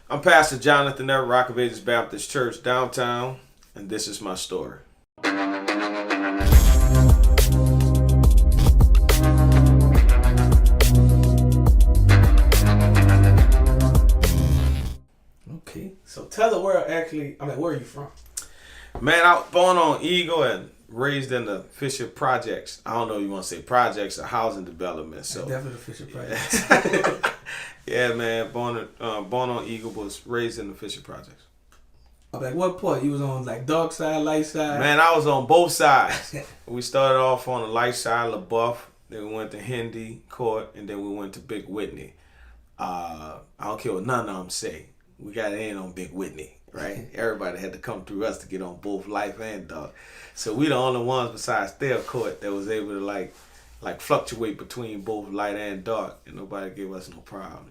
I'm Pastor Jonathan Everett, Rock of Ages Baptist Church downtown, and this is my story. Okay, so tell the world actually, where are you from? Man, I was born on Eagle and raised in the Fisher Projects. I don't know if you want to say projects or housing development. So Definitely the Fisher Project. yeah, man, born on Eagle, was raised in the Fisher Projects. What part? You was on dark side, light side? Man, I was on both sides. We started off on the light side, LaBeouf. Then we went to Hendy Court, and then we went to Big Whitney. I don't care what none of them say. We got in on Big Whitney, right? Everybody had to come through us to get on both life and dark. So we the only ones besides their court that was able to like fluctuate between both light and dark, and nobody gave us no problem,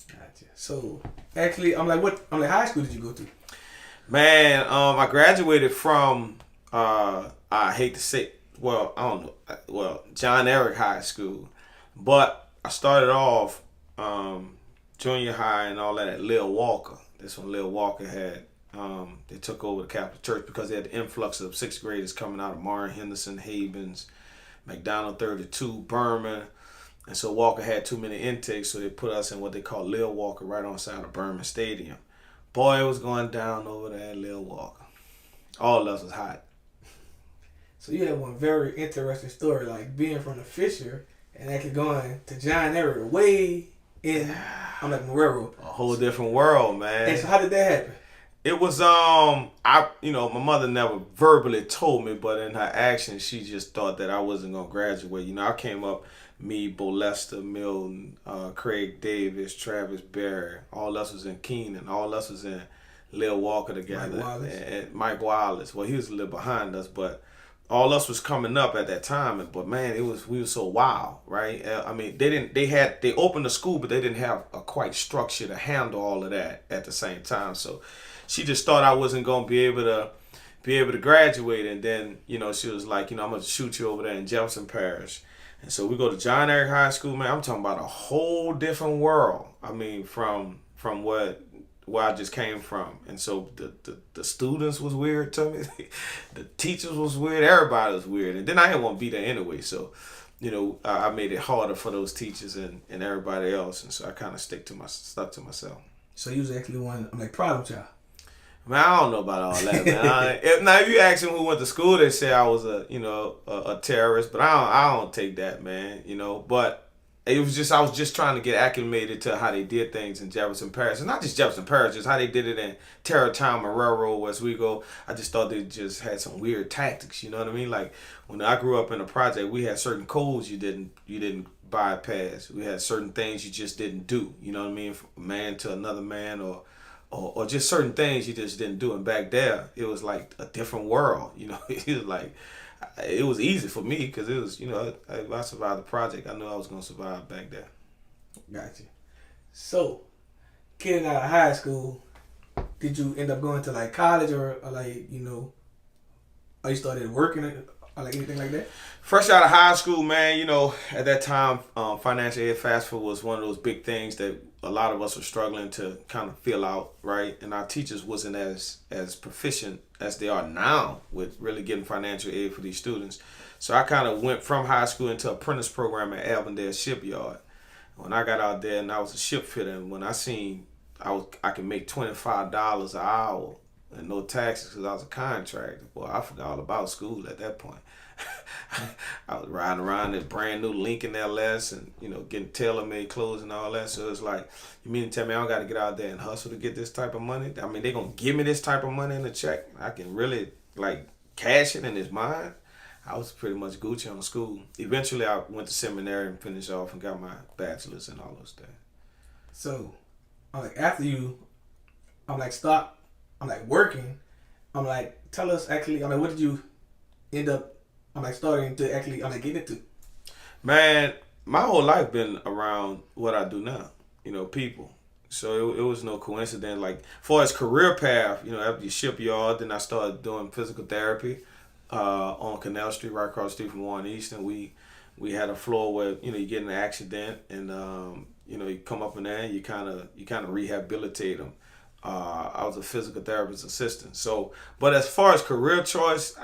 Gotcha. So actually, high school did you go to? Man, I graduated from I hate to say, well, I don't know, John Eric High School, but I started off junior high and all that at Lil Walker. That's when Lil Walker had they took over the Catholic Church because they had the influx of sixth graders coming out of Martin Henderson, Havens, McDonald 32, Berman. And so Walker had too many intakes, so they put us in what they call Lil Walker right on side of Berman Stadium. Boy, it was going down over there at Lil Walker. All of us was hot. So you had one very interesting story, like being from the Fisher and actually going to John Everett way in Marrero. A whole different world, man. And so how did that happen? It was my mother never verbally told me, but in her actions she just thought that I wasn't gonna graduate. I came up, me, Bo Lester, Milton, Craig Davis, Travis Berry, all us was in Keenan, all us was in Lil Walker together. And Mike Wallace. Well, he was a little behind us, but all us was coming up at that time. But man, we were so wild, right? They opened the school, but they didn't have a quite structure to handle all of that at the same time. So she just thought I wasn't gonna be able to graduate, and then she was like, I'm gonna shoot you over there in Jefferson Parish. And so we go to John Eric High School, man. I'm talking about a whole different world. From where I just came from. And so the students was weird to me. The teachers was weird. Everybody was weird. And then I didn't want to be there anyway. So, I made it harder for those teachers and everybody else. And so I kind of stuck to myself. So you was actually one, problem child. Man, I don't know about all that, man. If you ask them who went to school, they say I was a terrorist, but I don't take that, man. But it was just I was just trying to get acclimated to how they did things in Jefferson Parish, and not just Jefferson Parish, just how they did it in Tarrytown, Marrero, Oswego. I just thought they just had some weird tactics. You know what I mean? Like when I grew up in a project, we had certain codes you didn't bypass. We had certain things you just didn't do. You know what I mean? From a man to another man, or just certain things you just didn't do. And back there, it was like a different world. It was like, it was easy for me because it was, if I survived the project, I knew I was going to survive back there. Gotcha. So, getting out of high school, did you end up going to college or you started working or anything like that? Fresh out of high school, man, at that time, financial aid FAFSA was one of those big things that a lot of us were struggling to kind of fill out, right? And our teachers wasn't as proficient as they are now with really getting financial aid for these students. So I kind of went from high school into apprentice program at Avondale Shipyard. When I got out there and I was a ship fitter, and when I seen I could make $25 an hour and no taxes because I was a contractor, boy, I forgot all about school at that point. I was riding around this brand new Lincoln LS and getting tailor-made clothes and all that. So it's like, you mean to tell me I don't got to get out there and hustle to get this type of money? I mean, they gonna give me this type of money in a check. I can really cash it and it's mine. I was pretty much Gucci on school. Eventually, I went to seminary and finished off and got my bachelor's and all those things. So, after you, stop, working. Tell us actually. What did you end up? Starting to actually, get into? Man, my whole life been around what I do now. People. So it was no coincidence. Like, far as career path, after the shipyard, then I started doing physical therapy on Canal Street, right across the street from Warren Easton. We had a floor where you get in an accident and You come up in there and you kind of rehabilitate them. I was a physical therapist assistant. So, but as far as career choice,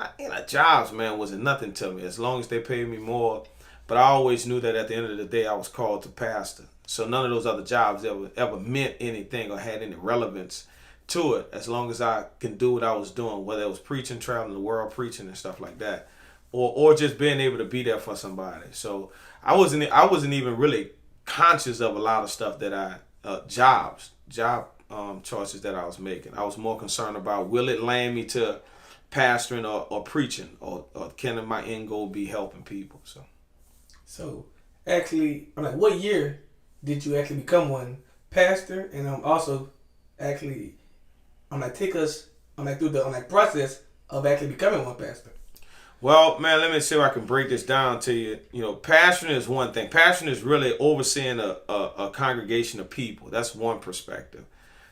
jobs, man, wasn't nothing to me as long as they paid me more. But I always knew that at the end of the day, I was called to pastor. So none of those other jobs ever meant anything or had any relevance to it, as long as I can do what I was doing, whether it was preaching, traveling the world, preaching and stuff like that, or just being able to be there for somebody. So I wasn't even really conscious of a lot of stuff that job choices that I was making. I was more concerned about, will it land me to pastoring or preaching, or can my end goal be helping people? So actually, I'm like, what year did you actually become one pastor? And also actually, I'm like, take us, I'm like, through the process of actually becoming one pastor. Well, man, let me see if I can break this down to you. Pastoring is one thing. Pastoring is really overseeing a congregation of people. That's one perspective.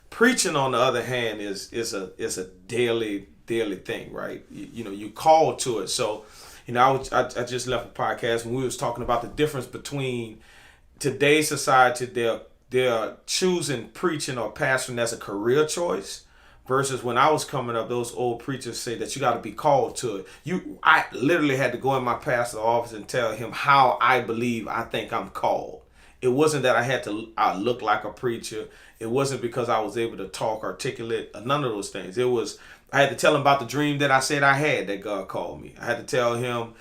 Preaching, on the other hand, is a daily thing, right? You call to it. So, I just left a podcast when we was talking about the difference between today's society. They're choosing preaching or pastoring as a career choice, versus when I was coming up, those old preachers say that you got to be called to it. I literally had to go in my pastor's office and tell him how I think I'm called. It wasn't that I look like a preacher. It wasn't because I was able to talk articulate, none of those things. It was, I had to tell him about the dream that I said I had, that God called me. I had to tell him,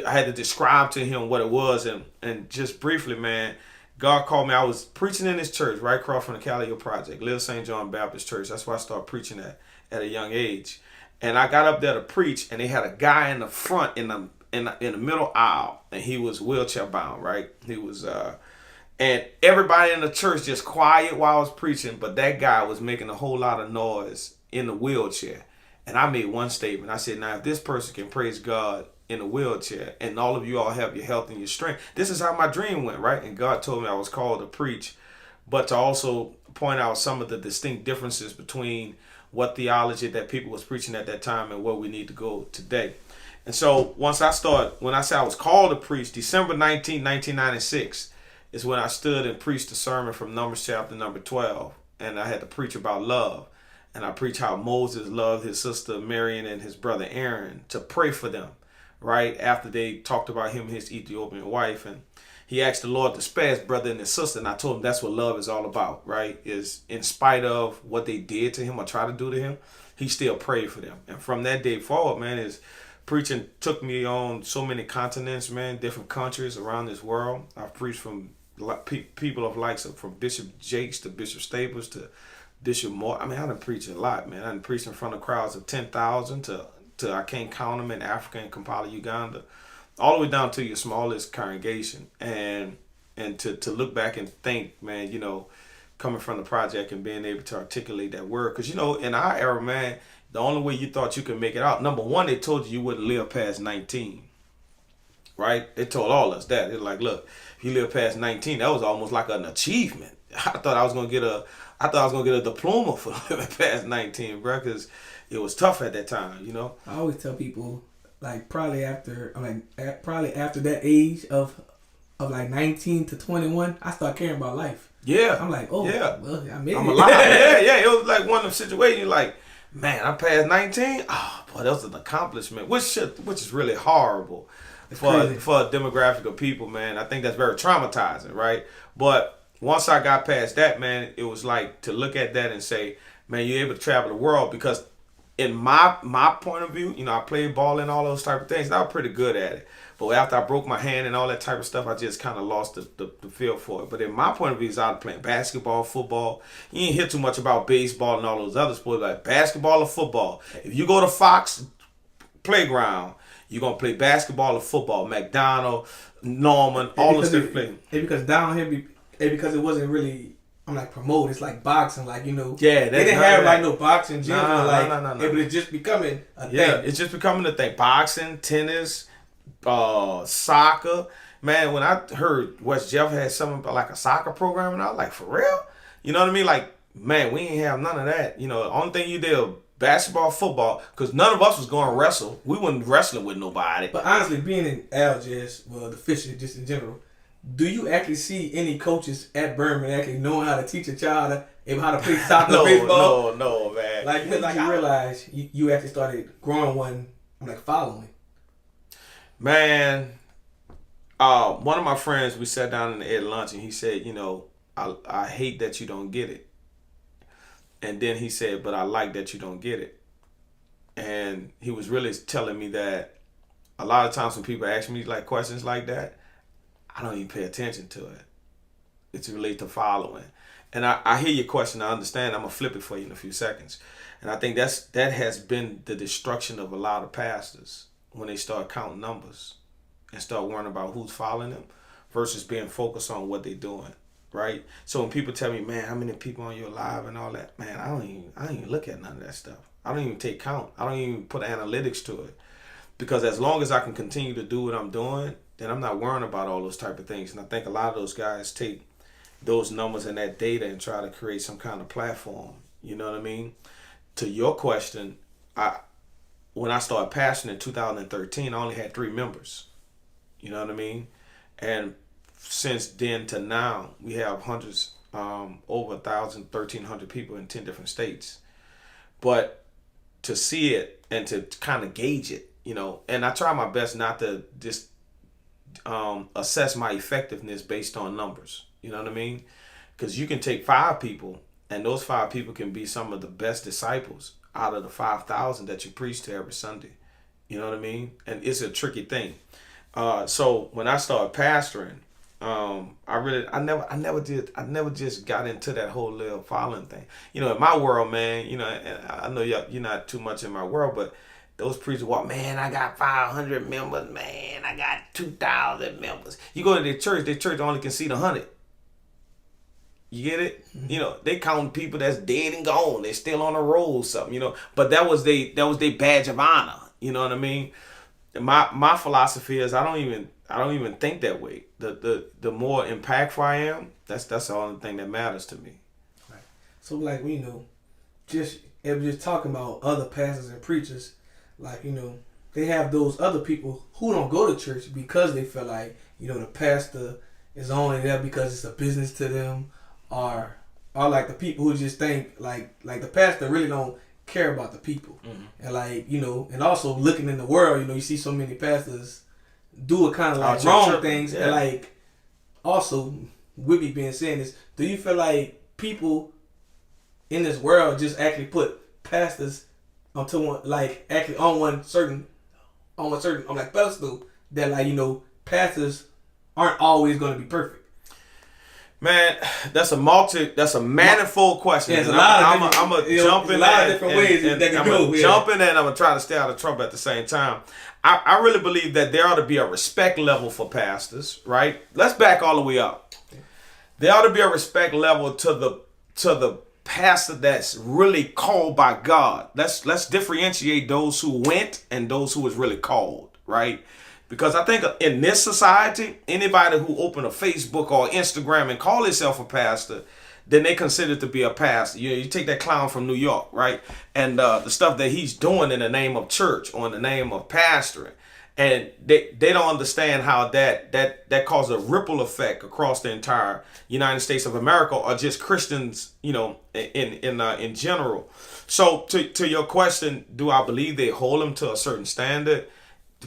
I had to describe to him what it was. And just briefly, man, God called me. I was preaching in this church right across from the Callio Project, Little St. John Baptist Church. That's where I started preaching at a young age. And I got up there to preach, and they had a guy in the front in the middle aisle, and he was wheelchair bound, right? He was and everybody in the church just quiet while I was preaching, but that guy was making a whole lot of noise in the wheelchair. And I made one statement. I said, now, if this person can praise God in a wheelchair, and all of you all have your health and your strength, this is how my dream went, right? And God told me I was called to preach, but to also point out some of the distinct differences between what theology that people was preaching at that time and where we need to go today. And so when I said I was called to preach, December 19, 1996, is when I stood and preached a sermon from Numbers chapter number 12. And I had to preach about love. And I preached how Moses loved his sister Miriam and his brother Aaron, to pray for them, right? After they talked about him and his Ethiopian wife. And he asked the Lord to spare his brother and his sister. And I told him that's what love is all about, right? Is in spite of what they did to him or try to do to him, he still prayed for them. And from that day forward, man, his preaching took me on so many continents, man, different countries around this world. I've preached from people of likes of, from Bishop Jakes to Bishop Staples to Bishop Moore. I mean, I done preached a lot, man. I done preached in front of crowds of 10,000 to I can't count them, in Africa and Kampala, Uganda, all the way down to your smallest congregation. And to look back and think, man, coming from the project and being able to articulate that word. Because, in our era, man, the only way you thought you could make it out, number one, they told you wouldn't live past 19. Right? They told all us that. They're like, look, if you live past 19, that was almost like an achievement. I thought I was gonna get a diploma for living past 19, bro, because it was tough at that time, I always tell people, like, probably after that age of like 19 to 21, I start caring about life. Yeah. I'm like, oh, yeah, well, I'm alive. Yeah. It was like one of them situations, like, man, I'm past 19. Oh, boy, that was an accomplishment, which is really horrible for a demographic of people, man. I think that's very traumatizing, right? But once I got past that, man, it was like to look at that and say, man, you're able to travel the world. Because in my point of view, I played ball and all those type of things, and I was pretty good at it. But after I broke my hand and all that type of stuff, I just kind of lost the feel for it. But in my point of view, is I was playing basketball, football. You ain't hear too much about baseball and all those other sports, like basketball or football. If you go to Fox Playground, you're going to play basketball or football. McDonald, Norman, all those different playing. Because down here, because it wasn't really, I'm like, promoted. It's like boxing, like, Yeah, they didn't have like no boxing gyms. No. It was just becoming a thing. Yeah, it's just becoming a thing. Boxing, tennis, soccer. Man, when I heard West Jeff had something about like a soccer program, and I was like, for real? You know what I mean? Like, man, we ain't have none of that. The only thing you did, basketball, football, because none of us was going to wrestle. We wasn't wrestling with nobody. But honestly, being in Algiers, well, the fishing just in general, do you actually see any coaches at Birmingham actually knowing how to teach a child how to play soccer or baseball? No, man. Like, because like I realized you actually started growing one, I'm like following. Man, one of my friends, we sat down and ate lunch, and he said, I hate that you don't get it. And then he said, but I like that you don't get it. And he was really telling me that a lot of times when people ask me like questions like that, I don't even pay attention to it. It's related to following. And I hear your question. I understand. I'm going to flip it for you in a few seconds. And I think that has been the destruction of a lot of pastors when they start counting numbers and start worrying about who's following them versus being focused on what they're doing. Right? So when people tell me, man, how many people on your live and all that, man, I don't even look at none of that stuff. I don't even take count. I don't even put analytics to it. Because as long as I can continue to do what I'm doing, then I'm not worrying about all those type of things. And I think a lot of those guys take those numbers and that data and try to create some kind of platform. You know what I mean? To your question, when I started pastoring in 2013, I only had 3 members. You know what I mean? And since then to now, we have hundreds, over 1,000, 1,300 people in 10 different states. But to see it and to kind of gauge it, and I try my best not to just assess my effectiveness based on numbers. You know what I mean? Because you can take 5 people, and those 5 people can be some of the best disciples out of the 5,000 that you preach to every Sunday. You know what I mean? And it's a tricky thing. So when I started pastoring, I never just got into that whole little following thing. In my world, man, and I know you're not too much in my world, but those preachers walk, man, I got 500 members, man, I got 2,000 members. You go to their church only can seat 100. You get it? Mm-hmm. They count people that's dead and gone. They're still on the roll or something, But that was their badge of honor. You know what I mean? My philosophy is I don't even think that way. The more impactful I am, that's the only thing that matters to me. Right. So like just talking about other pastors and preachers, like they have those other people who don't go to church because they feel like the pastor is only there because it's a business to them, or like the people who just think like the pastor really don't care about the people. Mm-hmm. And also looking in the world, you see so many pastors do it kind of like wrong things. Yeah. And like also with me being saying this, do you feel like people in this world just actually put pastors onto one, like actually on one certain on like pedestal that pastors aren't always going to be perfect? Man, that's a manifold question. Yeah, I'm gonna jump in. A lot of different ways that can go. Jump in there, and I'm gonna try to stay out of trouble at the same time. I really believe that there ought to be a respect level for pastors, right? Let's back all the way up. There ought to be a respect level to the pastor that's really called by God. Let's differentiate those who went and those who was really called, right? Because I think in this society, anybody who open a Facebook or Instagram and call himself a pastor, then they consider to be a pastor. You take that clown from New York, right? And the stuff that he's doing in the name of church or in the name of pastoring. And they don't understand how that causes a ripple effect across the entire United States of America, or just Christians, in general. So to your question, do I believe they hold them to a certain standard?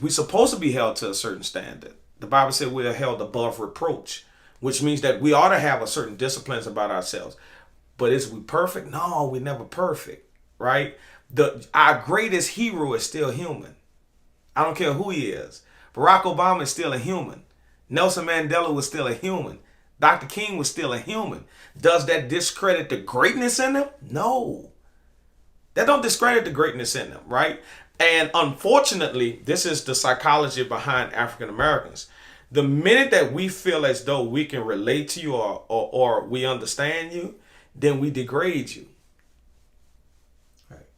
We're supposed to be held to a certain standard. The Bible said we are held above reproach, which means that we ought to have a certain disciplines about ourselves. But is we perfect? No, we're never perfect, right? Our greatest hero is still human. I don't care who he is. Barack Obama is still a human. Nelson Mandela was still a human. Dr. King was still a human. Does that discredit the greatness in them? No. That don't discredit the greatness in them, right? And unfortunately, this is the psychology behind African Americans. The minute that we feel as though we can relate to you or we understand you, then we degrade you.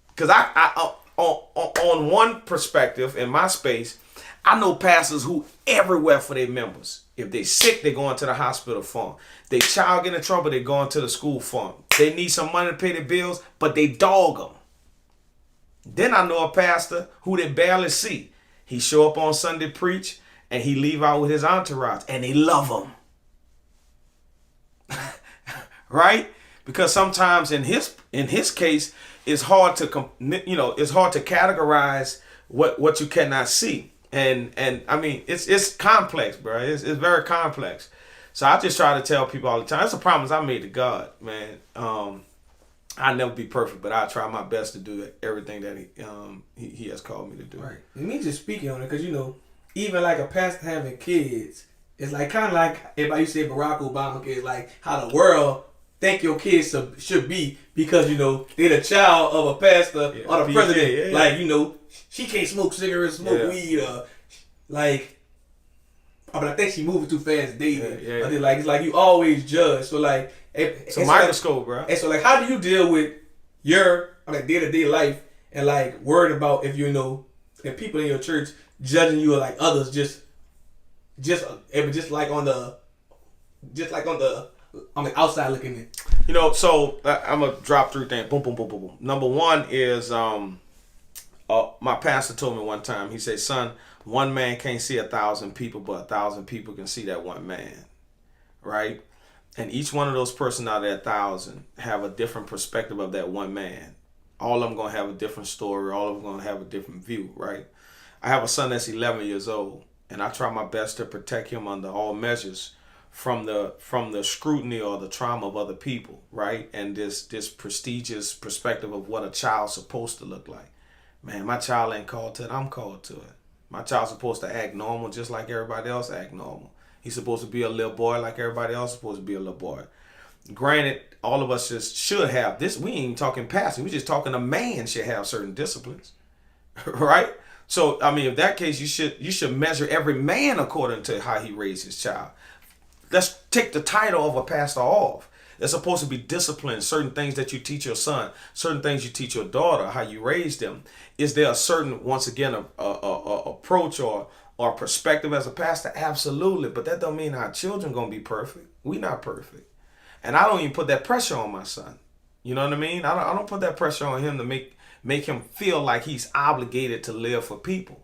Because I on one perspective, in my space, I know pastors who everywhere for their members. If they sick, they going to the hospital for them. They child get in trouble, they going to the school for them. They need some money to pay their bills, but they dog them. Then I know a pastor who they barely see. He show up on Sunday preach, and he leave out with his entourage, and they love him. right? Because sometimes in his case, it's hard to it's hard to categorize what you cannot see, and I mean it's complex, bro. It's very complex. So I just try to tell people all the time. That's a promise I made to God, man. I'll never be perfect, but I try my best to do everything that he has called me to do. Right. And me just speaking on it, because even like a pastor having kids, it's like kind of like everybody used to say Barack Obama kids, like how the world think your kids should be because they're the child of a pastor or the president. Yeah. Like she can't smoke cigarettes, smoke weed, like. But I think she moving too fast dating. Yeah. But it's like you always judge. So like it's a microscope, bro. And so like how do you deal with your day-to-day life and like worried about if if people in your church judging you or like others just like on the outside looking in. So I'm gonna drop 3 things. Boom, boom, boom, boom, boom. Number 1 is my pastor told me one time. He said, "Son, one man can't see 1,000 people, but 1,000 people can see that one man, right? And each one of those person out of that 1,000 have a different perspective of that one man. All of them gonna have a different story. All of them gonna have a different view, right? I have a son that's 11 years old, and I try my best to protect him under all measures from the scrutiny or the trauma of other people, right? And this prestigious perspective of what a child's supposed to look like. Man, my child ain't called to it. I'm called to it. My child's supposed to act normal just like everybody else act normal. He's supposed to be a little boy like everybody else is supposed to be a little boy. Granted, all of us just should have this. We ain't even talking pastor. We just talking a man should have certain disciplines, right? So, I mean, in that case, you should measure every man according to how he raised his child. Let's take the title of a pastor off. There's supposed to be discipline, certain things that you teach your son, certain things you teach your daughter, how you raise them. Is there a certain, once again, a approach or perspective as a pastor? Absolutely. But that don't mean our children going to be perfect. We not perfect. And I don't even put that pressure on my son. You know what I mean? I don't put that pressure on him to make him feel like he's obligated to live for people.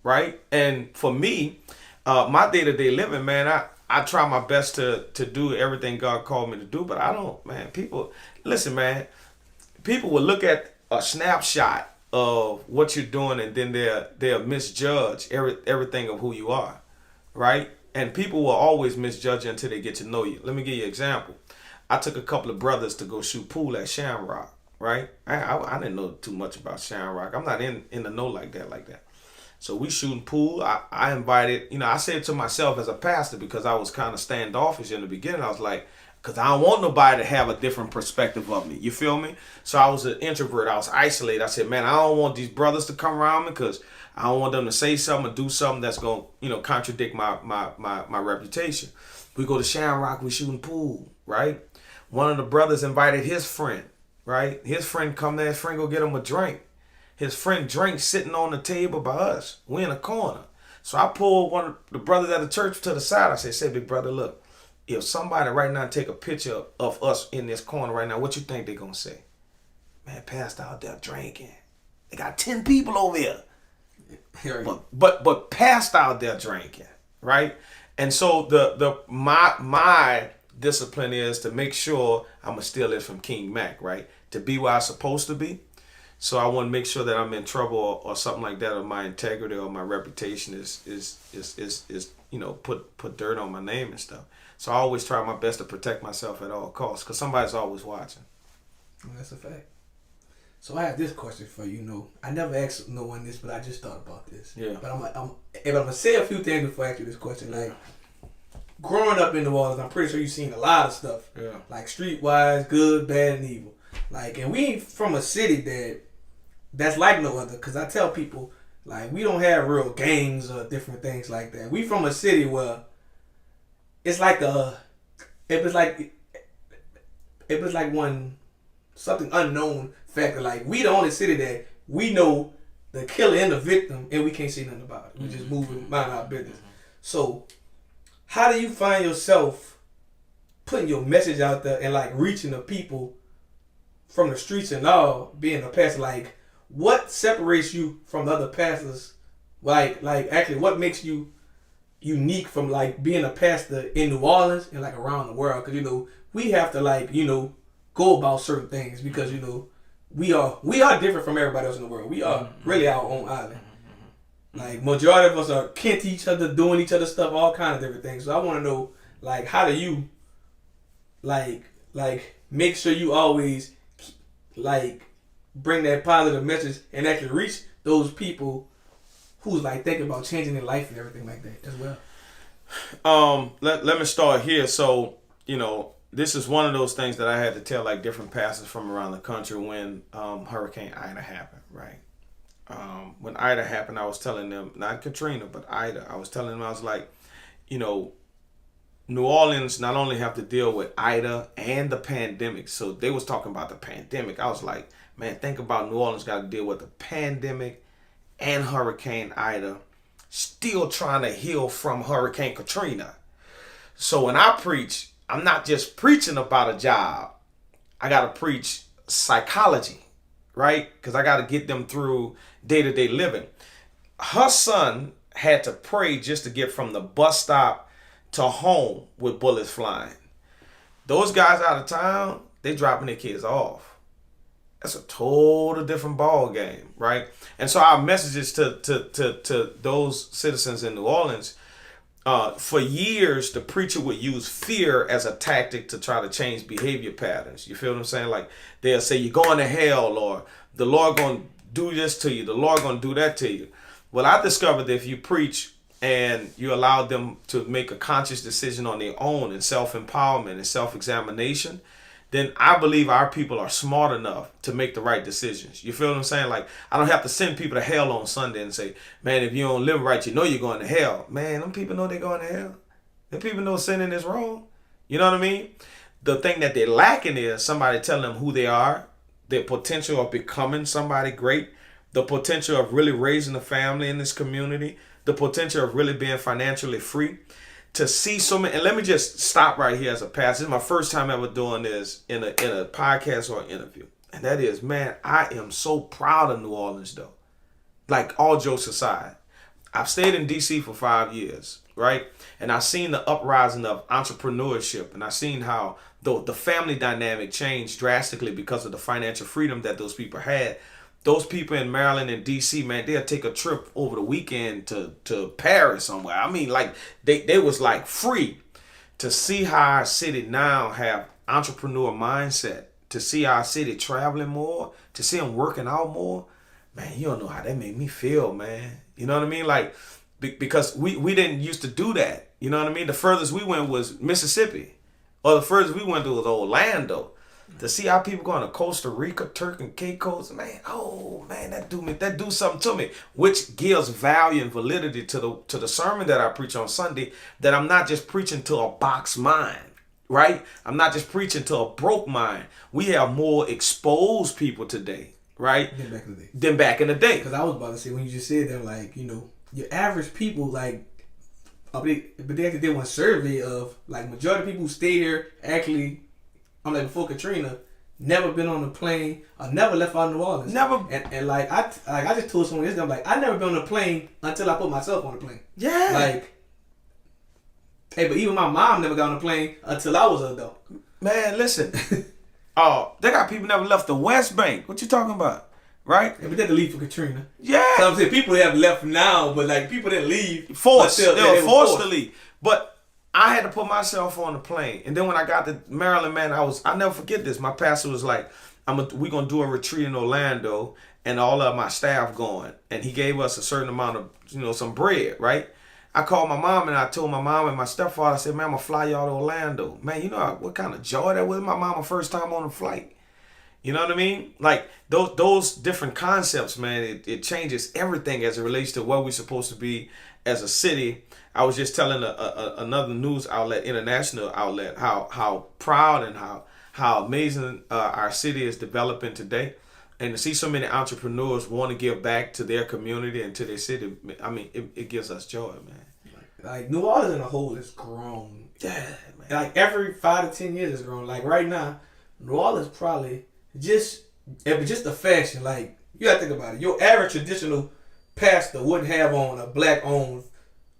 Right? And for me, my day-to-day living, man, I try my best to do everything God called me to do, but I don't, man. People will look at a snapshot of what you're doing and then they'll misjudge everything of who you are, right? And people will always misjudge you until they get to know you. Let me give you an example. I took a couple of brothers to go shoot pool at Shamrock, right? I didn't know too much about Shamrock. I'm not in the know like that. So we shooting pool. I invited, I said to myself as a pastor, because I was kind of standoffish in the beginning, I was like, because I don't want nobody to have a different perspective of me. You feel me? So I was an introvert. I was isolated. I said, man, I don't want these brothers to come around me because I don't want them to say something or do something that's going to, contradict my reputation. We go to Shamrock, we shooting pool, right? One of the brothers invited his friend, right? His friend come there, his friend go get him a drink. His friend drink sitting on the table by us. We in a corner. So I pulled one of the brothers at the church to the side. I said, big brother, look, if somebody right now take a picture of us in this corner right now, what you think they gonna say? Man, pastor out there drinking. They got 10 people over here. But pastor out there drinking, right? And so my discipline is to make sure I'm steal this from King Mac, right? To be where I'm supposed to be. So I want to make sure that I'm in trouble or something like that, or my integrity or my reputation is put dirt on my name and stuff. So I always try my best to protect myself at all costs, because somebody's always watching. Well, that's a fact. So I have this question for you. I never asked no one this, but I just thought about this. Yeah. But I'm gonna say a few things before I ask you this question. Like, growing up in New Orleans, I'm pretty sure you've seen a lot of stuff. Yeah. Like streetwise, good, bad, and evil. Like, and we ain't from a city that's like no other. Cause I tell people, like, we don't have real gangs or different things like that. We from a city where it's like it was like something unknown factor. Like, we the only city that we know the killer and the victim, and we can't say nothing about it. We just moving, mind our business. So, how do you find yourself putting your message out there and like reaching the people from the streets and all, being a pastor? Like, what separates you from the other pastors? Like actually, what makes you unique from like being a pastor in New Orleans and like around the world, because we have to like go about certain things because we are different from everybody else in the world. We are really our own island. Like majority of us are kin to each other, doing each other stuff, all kind of different things. So I want to know, like, how do you like make sure you always like bring that positive message and actually reach those people who's like thinking about changing their life and everything like that as well. Let me start here. So this is one of those things that I had to tell like different pastors from around the country when Hurricane Ida happened, right? When Ida happened, I was telling them, not Katrina, but Ida, I was telling them, I was like, New Orleans not only have to deal with Ida and the pandemic. So they was talking about the pandemic. I was like, man, think about New Orleans got to deal with the pandemic and Hurricane Ida, still trying to heal from Hurricane Katrina. So when I preach, I'm not just preaching about a job. I got to preach psychology, right? Because I got to get them through day-to-day living. Her son had to pray just to get from the bus stop to home with bullets flying. Those guys out of town, they dropping their kids off. That's a total different ball game, right? And so our messages to those citizens in New Orleans, for years, the preacher would use fear as a tactic to try to change behavior patterns. You feel what I'm saying? Like they'll say, you're going to hell, or the Lord going to do this to you. The Lord going to do that to you. Well, I discovered that if you preach and you allow them to make a conscious decision on their own and self-empowerment and self-examination, then I believe our people are smart enough to make the right decisions. You feel what I'm saying? Like, I don't have to send people to hell on Sunday and say, man, if you don't live right, you know you're going to hell. Man, them people know they're going to hell. Them people know sinning is wrong. You know what I mean? The thing that they're lacking is somebody telling them who they are, their potential of becoming somebody great, the potential of really raising a family in this community, the potential of really being financially free. To see so many, and let me just stop right here as a pastor. This is my first time ever doing this in a podcast or an interview. And that is, man, I am so proud of New Orleans though. Like, all jokes aside. I've stayed in DC for 5 years, right? And I've seen the uprising of entrepreneurship, and I've seen how the family dynamic changed drastically because of the financial freedom that those people had. Those people in Maryland and DC, man, they'll take a trip over the weekend to Paris somewhere. I mean, like, they was like free. To see how our city now have entrepreneur mindset, to see our city traveling more, to see them working out more, man, you don't know how that made me feel, man. You know what I mean? Like, because we didn't used to do that. You know what I mean? The furthest we went was Mississippi, or the furthest we went to was Orlando. To see how people going to Costa Rica, Turk and Caicos, man, oh man, that do something to me, which gives value and validity to the sermon that I preach on Sunday. That I'm not just preaching to a box mind, right? I'm not just preaching to a broke mind. We have more exposed people today, right? Than back in the day. Because I was about to say, when you just said that, like, your average people, like, but they actually did one survey of like majority of people who stay here actually. I'm like, before Katrina, never been on a plane, or never left out of New Orleans. Never. And like I just told someone this, I'm like, I never been on a plane until I put myself on a plane. Yeah. Like, hey, but even my mom never got on a plane until I was an adult. Man, listen. Oh, they got people never left the West Bank. What you talking about? Right? Yeah, but they had to leave for Katrina. Yeah. So I'm saying people have left now, but like people didn't leave. They were forced to leave. But I had to put myself on the plane. And then when I got to Maryland, man, I'll never forget this. My pastor was like, we're going to do a retreat in Orlando, and all of my staff going. And he gave us a certain amount of, some bread, right? I called my mom, and I told my mom and my stepfather, I said, man, I'm going to fly y'all to Orlando. Man, you know what kind of joy that was? My mama first time on a flight. You know what I mean? Like, those different concepts, man, it changes everything as it relates to what we're supposed to be as a city. I was just telling another news outlet, international outlet, how proud and how amazing our city is developing today. And to see so many entrepreneurs want to give back to their community and to their city, I mean, it gives us joy, man. Like, New Orleans in a whole has grown. Yeah, man. Like, every 5 to 10 years has grown. Like, right now, New Orleans probably just the fashion. Like, you got to think about it. Your average traditional pastor wouldn't have on a black-owned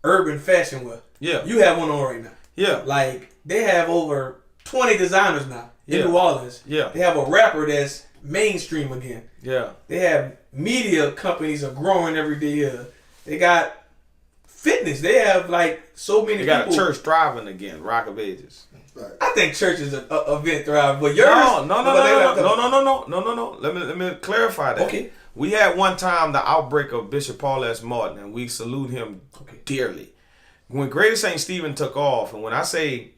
urban fashion wear. Yeah. You have one on right now. Yeah. Like, they have over 20 designers now in New Orleans. Yeah. They have a rapper that's mainstream again. Yeah. They have media companies are growing every day. They got fitness. They have like so many. They got people. a church thriving again. Rock of Ages. Right. I think church is a event thrive, but yours. No. Let me clarify that. Okay. We had one time the outbreak of Bishop Paul S. Martin, and we salute him dearly. When Greater St. Stephen took off, and when I say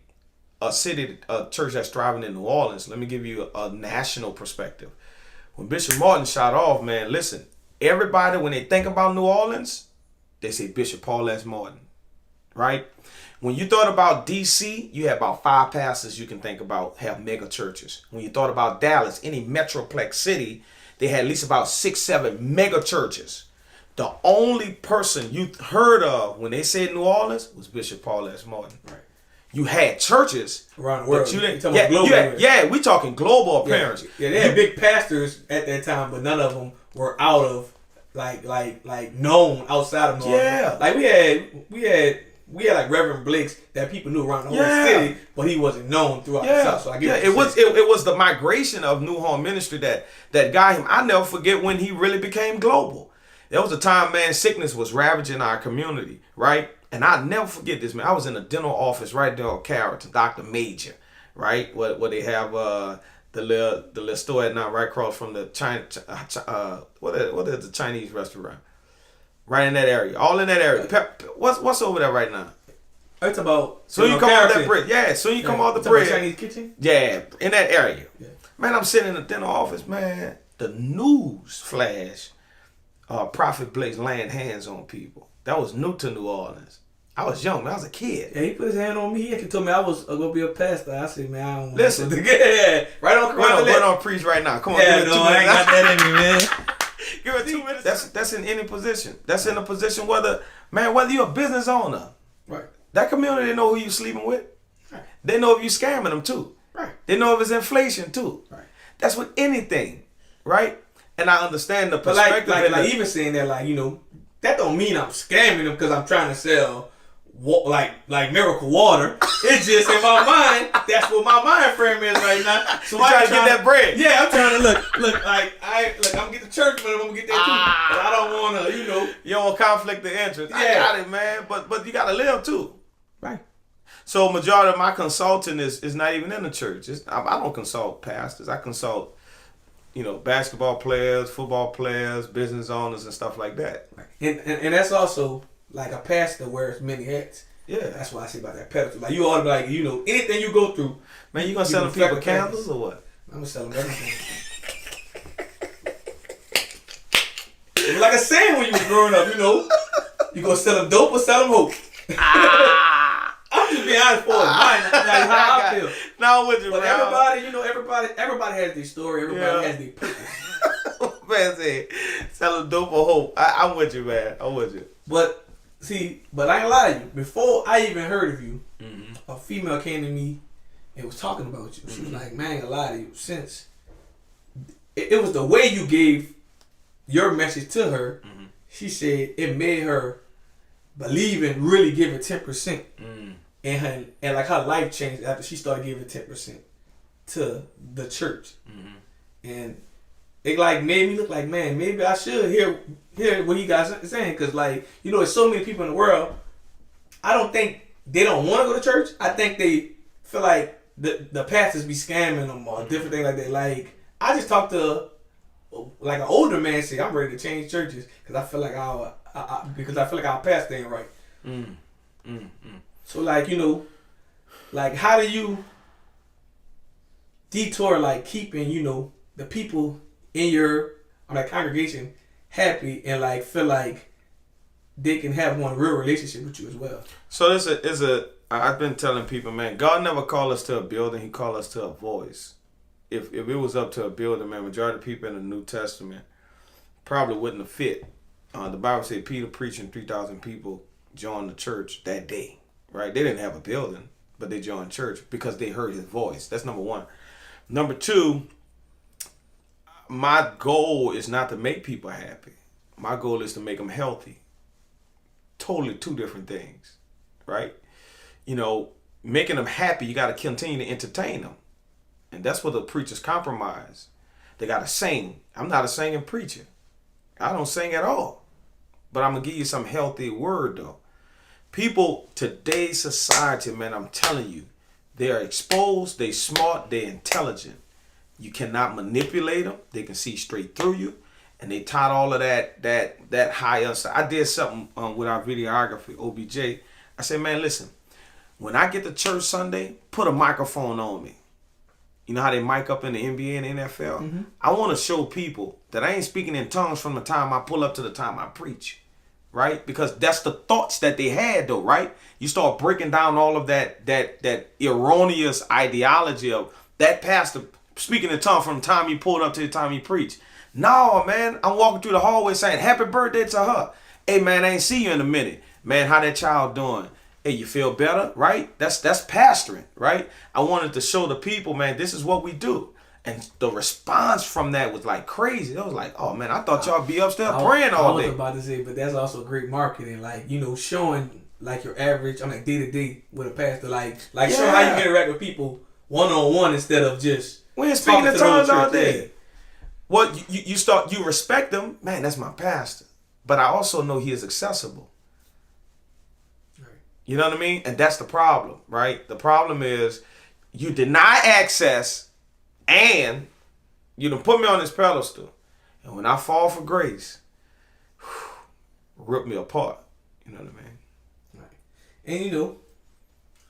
a church that's thriving in New Orleans, let me give you a national perspective. When Bishop Martin shot off, man, listen, everybody, when they think about New Orleans, they say Bishop Paul S. Martin, right? When you thought about D.C., you had about 5 pastors you can think about have mega churches. When you thought about Dallas, any metroplex city, they had at least about 6, 7 mega churches. The only person you heard of when they said New Orleans was Bishop Paul S. Martin. Right. You had churches around the world. But you didn't. We talking global appearance. Yeah, they had big pastors at that time, but none of them were out of like known outside of New Orleans. Yeah, like we had like Reverend Blake's that people knew around the whole city, but he wasn't known throughout the South. So I get it was the migration of New Horn Ministry that got him. I never forget when he really became global. There was a time, man, sickness was ravaging our community, right? And I'll never forget this, man. I was in a dental office right there on Carrollton, Dr. Major, right? Where they have the little store at now right across from the what is the Chinese restaurant? Right in that area. All in that area. What's over there right now? It's about so you come off that bridge. Yeah, so you come off the bridge. Chinese kitchen? Yeah, in that area. Yeah. Man, I'm sitting in the dental office, man. The news flash. Prophet Blake's laying hands on people. That was new to New Orleans. I was young, man. I was a kid. Yeah, he put his hand on me. He actually told me I was going to be a pastor. I said, man, I don't want Listen. to. Yeah, right on. We're on preach right now. Come on, yeah, give it 2 no, minutes. I ain't got that in me, man. Give it 2 minutes. That's in any position. That's in a position whether you're a business owner. Right. That community know who you sleeping with. Right. They know if you scamming them too. Right. They know if it's inflation too. Right. That's with anything. Right? And I understand the perspective. But like even saying that, like, you know, that don't mean I'm scamming them because I'm trying to sell like miracle water. It's just in my mind. That's what my mind frame is right now. So I'm trying to get that bread. Yeah, I'm trying to look. I'm gonna get the church, but I'm gonna get that too. But I don't want to, you know. You don't want conflict of interest. Yeah. I got it, man. But you got to live too. Right. So majority of my consulting is not even in the church. I don't consult pastors. I consult, basketball players, football players, business owners, and stuff like that. Right. And that's also like a pastor wears many hats. Yeah. That's what I say about that pedestal. Like, you ought to be like, anything you go through. Man, you gonna sell them people candles or what? I'm gonna sell them everything. It was like a saying when you was growing up, you gonna sell them dope or sell them hope. I'm just being honest for it. How I feel. No, with you, but bro. everybody has their story. Everybody has their purpose. Man, say sell them dope or hope. I'm with you, man. I'm with you. But I ain't gonna lie to you. Before I even heard of you, a female came to me and was talking about you. She was like, man, I ain't gonna lie to you. Since it was the way you gave your message to her, she said it made her believe in really giving 10%. And like her life changed after she started giving 10% to the church. And it like made me look like, man, maybe I should hear what you guys are saying, because there's so many people in the world. I don't think they don't want to go to church. I think they feel like the pastors be scamming them or different things like that. Like, I just talked to like an older man, say I'm ready to change churches because I feel like our pastor ain't right. So like how do you detour like keeping the people in your congregation happy and like feel like they can have one real relationship with you as well? So this is I've been telling people, man, God never called us to a building, he called us to a voice. If it was up to a building, man, majority of people in the New Testament probably wouldn't have fit. The Bible said Peter preaching, 3,000 people joined the church that day, right? They didn't have a building, but they joined church because they heard his voice. That's number one. Number two, my goal is not to make people happy. My goal is to make them healthy. totally two different things, right? You know, making them happy, you got to continue to entertain them. And that's what the preachers compromise. They got to sing. I'm not a singing preacher. I don't sing at all. But I'm going to give you some healthy word, though. People, today's society, man, I'm telling you, they are exposed, they smart, they're intelligent. You cannot manipulate them. They can see straight through you. And they taught all of that higher stuff. I did something with our videography, OBJ. I said, man, listen, when I get to church Sunday, put a microphone on me. You know how they mic up in the NBA and the NFL? Mm-hmm. I want to show people that I ain't speaking in tongues from the time I pull up to the time I preach, right? Because that's the thoughts that they had, though, right? You start breaking down all of that erroneous ideology of that pastor speaking in tongues from the time he pulled up to the time he preached. No, man, I'm walking through the hallway saying, happy birthday to her. Hey, man, I ain't see you in a minute. Man, how that child doing? Hey, you feel better, right? That's pastoring, right? I wanted to show the people, man, this is what we do. And the response from that was like crazy. It was like, oh, man, I thought y'all be upstairs praying all day. I was about to say, but that's also great marketing. Like, you know, showing like your average, I'm like day-to-day with a pastor. Like showing how you interact with people one-on-one instead of just we ain't speaking in tongues all day. Well, you respect them. Man, that's my pastor. But I also know he is accessible. You know what I mean? And that's the problem, right? The problem is you deny access and you done put me on this pedestal. And when I fall for grace, rip me apart. You know what I mean? Right. And you know,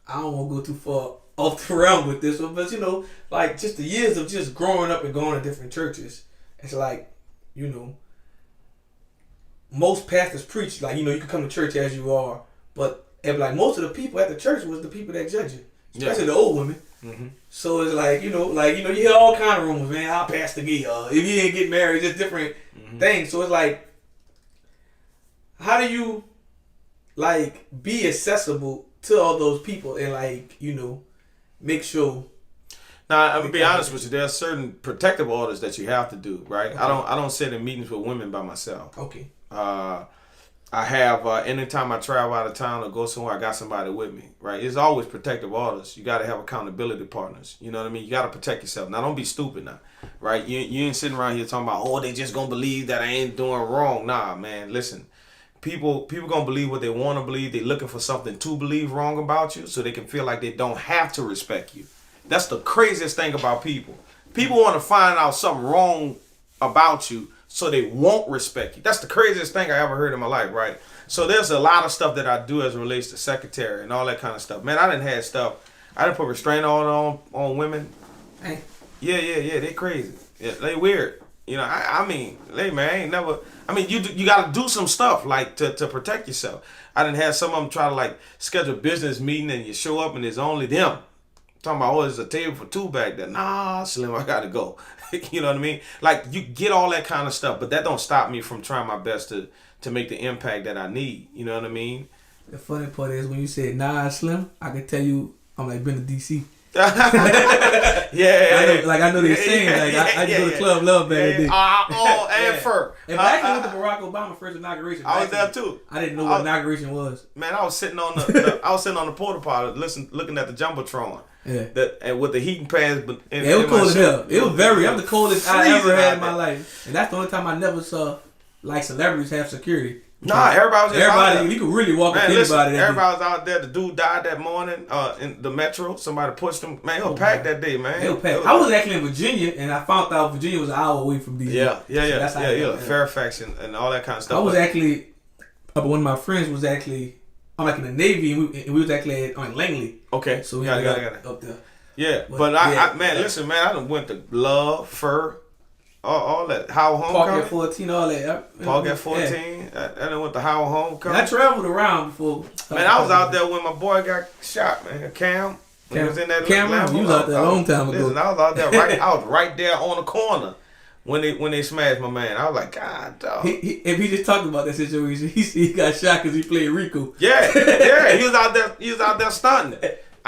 I don't want to go too far off the realm with this one, but you know, like just the years of just growing up and going to different churches, it's like, you know, most pastors preach, like, you know, you can come to church as you are, but and like most of the people at the church was the people that judge you, especially the old women. Mm-hmm. So it's like you hear all kind of rumors, man. I'll pastor gay, if you ain't get married, just different things. So it's like, how do you like be accessible to all those people and like, you know, make sure? Now, I'm gonna be honest with you. There are certain protective orders that you have to do, right? Okay. I don't sit in meetings with women by myself. Okay. I have, anytime I travel out of town or go somewhere, I got somebody with me, right? It's always protective orders. You got to have accountability partners. You know what I mean? You got to protect yourself. Now, don't be stupid now, right? You ain't sitting around here talking about, oh, they just going to believe that I ain't doing wrong. Nah, man, listen. People going to believe what they want to believe. They looking for something to believe wrong about you so they can feel like they don't have to respect you. That's the craziest thing about people. People want to find out something wrong about you so they won't respect you. That's the craziest thing I ever heard in my life, right? So there's a lot of stuff that I do as it relates to secretary and all that kind of stuff. Man, I done had stuff. I done put restraint on women. Hey. Yeah, they crazy. Yeah, they weird. You know, I mean, hey man, I ain't never. I mean, you got to do some stuff like to protect yourself. I done had some of them try to like schedule a business meeting and you show up and it's only them. Talking about, oh, there's a table for two back there. Nah, Slim, I gotta go. You know what I mean? Like, you get all that kind of stuff, but that don't stop me from trying my best to make the impact that I need. You know what I mean? The funny part is when you said, nah, Slim, I can tell you, I'm like, been to D.C. Yeah. I know they're saying, I just go to Club Love back then. And fur. And back when the Barack Obama first inauguration, I was there too. I didn't know what inauguration was. Man, I was sitting on the porta potty, looking at the jumbotron. Yeah. And with the heating pads, but it was cold as hell. It was I'm the coldest I ever had in my life, and that's the only time I never saw like celebrities have security. Nah, everybody was just out there. You could really walk up to anybody. Everybody was out there. The dude died that morning in the metro. Somebody pushed him. Man, it was packed that day, man. It was packed. I was actually in Virginia, and I found out Virginia was an hour away from DC. Yeah. Fairfax and all that kind of stuff. I was actually, one of my friends was actually, I'm like in the Navy, and we was actually on Langley. Okay. So we got up there. Yeah, but I listen, man, I done went to Love, Fur, all that. Howell Homecoming. Park at 14, all that. Park at 14. I done went to Howell Homecoming. And I traveled around before. Man, I was out there when my boy got shot, man. Cam. He was in that Cameron, you was out there a long time ago. Listen, I was out there I was right there on the corner when they smashed my man. I was like, God, dog. If he just talked about that situation, he got shot because he played Rico. Yeah, he was out there stunting.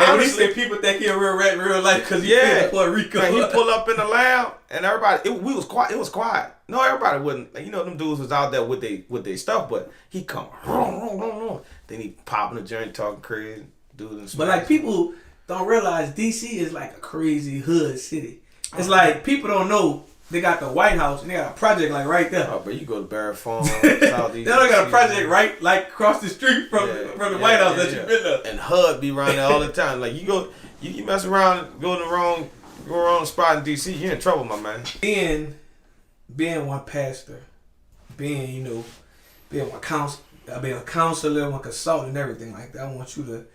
And when he say people think he a real rat in real life because he in Puerto Rico. Man, he pull up in the lab and everybody, we was quiet. It was quiet. No, everybody wouldn't. Like, you know, them dudes was out there with their stuff, but he come. Then he popping the joint, talking crazy, dudes. But like people don't realize DC is like a crazy hood city. It's like people don't know they got the White House and they got a project like right there. Oh, but you go to Barrett Farm, Southeast. They don't got a project right like across the street from the White House that you've been there. And HUD be around there all the time. Like you mess around, go to the wrong spot in DC, you're in trouble, my man. Being one pastor, being a counselor, one consultant, and everything like that. I want you to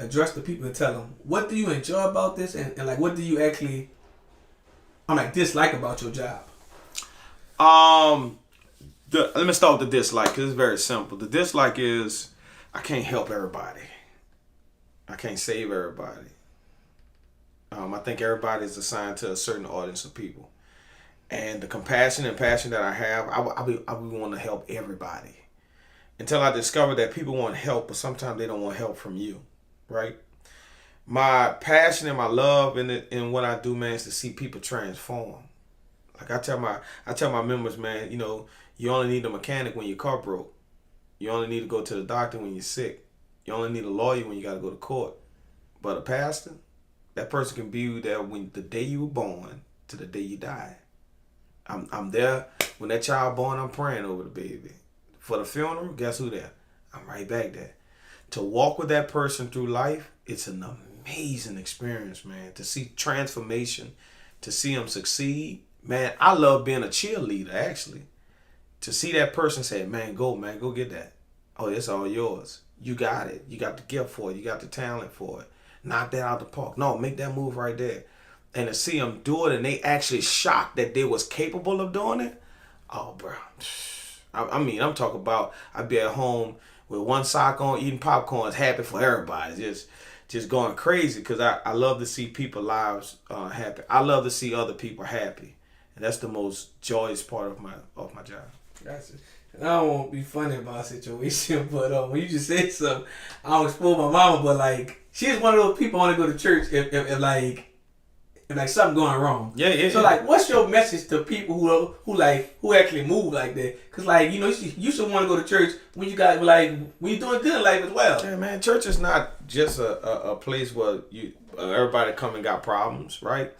address the people and tell them what do you enjoy about this, and like what do you actually dislike about your job. Let me start with the dislike because it's very simple. The dislike is I can't help everybody. I can't save everybody. I think everybody is assigned to a certain audience of people. And the compassion and passion that I have, I be wanting to help everybody. Until I discovered that people want help, but sometimes they don't want help from you, right? My passion and my love in what I do, man, is to see people transform. Like I tell my members, man, you only need a mechanic when your car broke. You only need to go to the doctor when you're sick. You only need a lawyer when you got to go to court. But a pastor, that person can be there when the day you were born to the day you die. I'm there when that child born. I'm praying over the baby. For the funeral, guess who there? I'm right back there. To walk with that person through life, it's an amazing experience, man. To see transformation, to see them succeed, man. I love being a cheerleader, actually. To see that person say, man, go get that. Oh, it's all yours. You got it. You got the gift for it. You got the talent for it. Knock that out the park. No, make that move right there. And to see them do it and they actually shocked that they was capable of doing it. Oh, bro. I'm talking about I'd be at home with one sock on, eating popcorn, happy for everybody. Just going crazy because I love to see people's lives happy. I love to see other people happy. And that's the most joyous part of my job. Gotcha. And I don't want to be funny about a situation, but when you just said something, I don't expose my mama, but like she's one of those people want to go to church if something going wrong. Yeah. So like, what's your message to people who actually move like that? Cause like you should want to go to church when you got when you're doing good in life as well. Yeah, man. Church is not just a place where everybody come and got problems, right?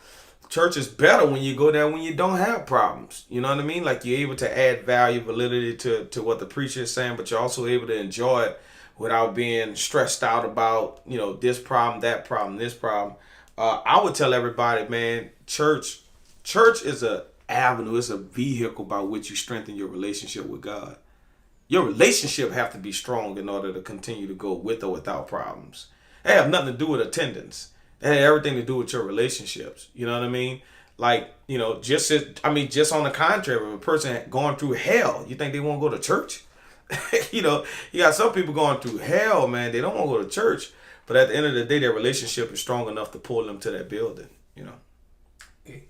Church is better when you go there when you don't have problems. You know what I mean? Like you're able to add value, validity to what the preacher is saying, but you're also able to enjoy it without being stressed out about this problem, that problem, this problem. I would tell everybody, man, church is a avenue, it's a vehicle by which you strengthen your relationship with God. Your relationship have to be strong in order to continue to go with or without problems. They have nothing to do with attendance. They have everything to do with your relationships. You know what I mean? Like, just on the contrary, if a person going through hell, you think they won't go to church? You got some people going through hell, man. They don't want to go to church. But at the end of the day, their relationship is strong enough to pull them to that building, Okay.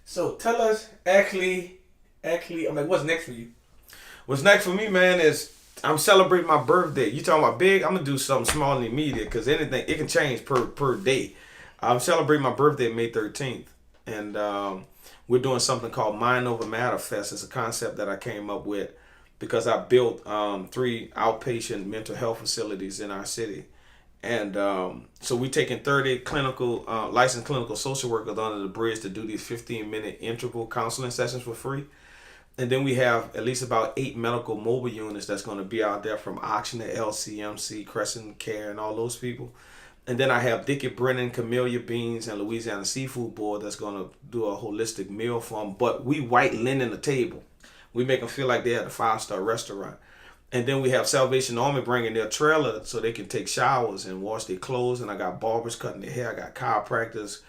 So tell us actually, what's next for you? What's next for me, man, is I'm celebrating my birthday. You talking about big? I'm going to do something small and immediate because anything, it can change per day. I'm celebrating my birthday May 13th. And we're doing something called Mind Over Matter Fest. It's a concept that I came up with because I built 3 outpatient mental health facilities in our city. And so we're taking 30 licensed clinical social workers under the bridge to do these 15-minute integral counseling sessions for free. And then we have at least about 8 medical mobile units that's going to be out there from Auction to LCMC, Crescent Care, and all those people. And then I have Dickie Brennan, Camellia Beans, and Louisiana Seafood Board that's going to do a holistic meal for them. But we white linen the table. We make them feel like they're at a 5-star restaurant. And then we have Salvation Army bringing their trailer so they can take showers and wash their clothes. And I got barbers cutting their hair. I got chiropractors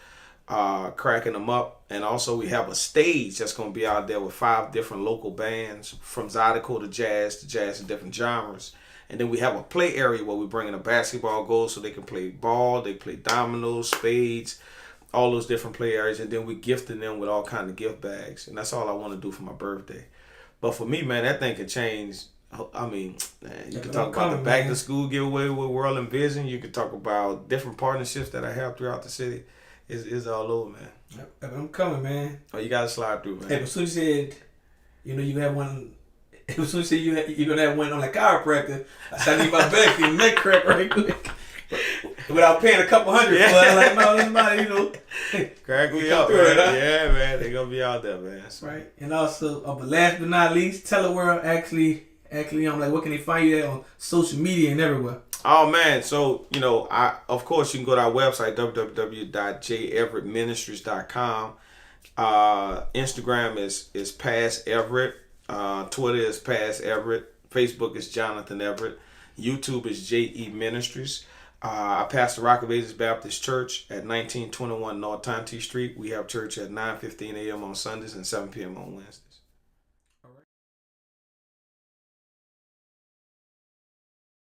cracking them up. And also we have a stage that's going to be out there with 5 different local bands from Zydeco to jazz in different genres. And then we have a play area where we bring in a basketball goal so they can play ball, they play dominoes, spades, all those different play areas. And then we gifting them with all kind of gift bags. And that's all I want to do for my birthday. But for me, man, that thing can change I mean, man, you can I'm talk about coming, the back man. to school giveaway with World and Vision. You can talk about different partnerships that I have throughout the city. It's all over, man. Yep, I'm coming, man. Oh, you gotta slide through, Hey, man. but soon you said, you know, you have one. As soon as you said you're gonna have one on the chiropractor, I said I need my back and neck crack right quick. Without paying a couple hundred for it, I'm like, no, this money, you know. Crack We me come up, through man. it, huh? Yeah, man. They gonna be out there, man. So. Right. And also, but last but not least, tell the world actually, I'm like, what can they find you at on social media and everywhere? Oh man, so of course you can go to our website www.jeverettministries.com. Instagram is Past Everett. Twitter is Past Everett. Facebook is Jonathan Everett. YouTube is JE Ministries. I pastor Rock of Ages Baptist Church at 1921 North Tonti Street. We have church at 9:15 a.m. on Sundays and 7 p.m. on Wednesdays.